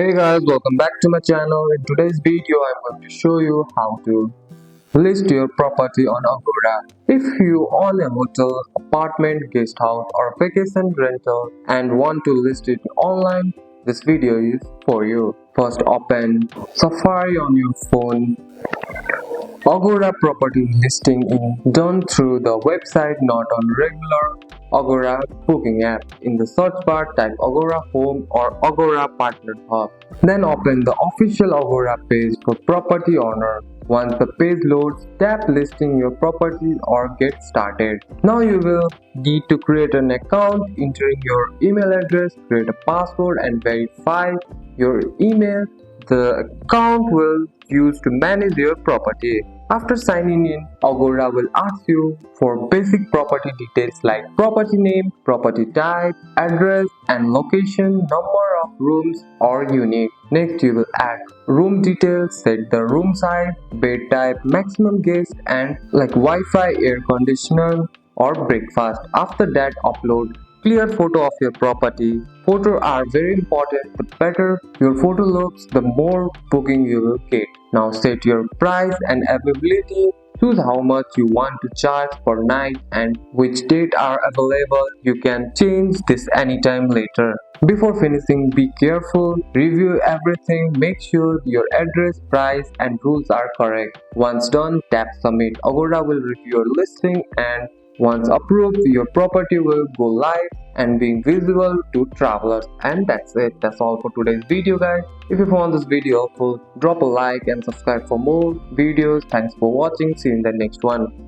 Hey guys, welcome back to my channel. In today's video, I'm going to show you how to list your property on Agoda. If you own a hotel, apartment, guest house or vacation rental and want to list it online, this video is for you. First, open Safari on your phone. Agoda property listing is done through the website, not on regular Agoda booking app. In the search bar, type Agoda Home or Agoda Partner Hub. Then open the official Agoda page for property owner. Once the page loads, tap listing your property or get started. Now you will need to create an account, entering your email address, create a password and verify your email. The account will use to manage your property. After signing in, Agoda will ask you for basic property details like property name, property type, address and location, number of rooms or unit. Next you will add room details, set the room size, bed type, maximum guest and like Wi-Fi, air conditioner or breakfast. After that, upload clear photo of your property. Photos are very important. The better your photo looks, the more booking you will get. Now set your price and availability. Choose how much you want to charge per night and which date are available. You can change this anytime later. Before finishing, be careful, review everything, make sure your address, price and rules are correct. Once done, tap submit. Agoda will review your listing and once approved, your property will go live and being visible to travelers. And that's it. That's all for today's video, guys. If you found this video helpful, drop a like and subscribe for more videos. Thanks for watching. See you in the next one.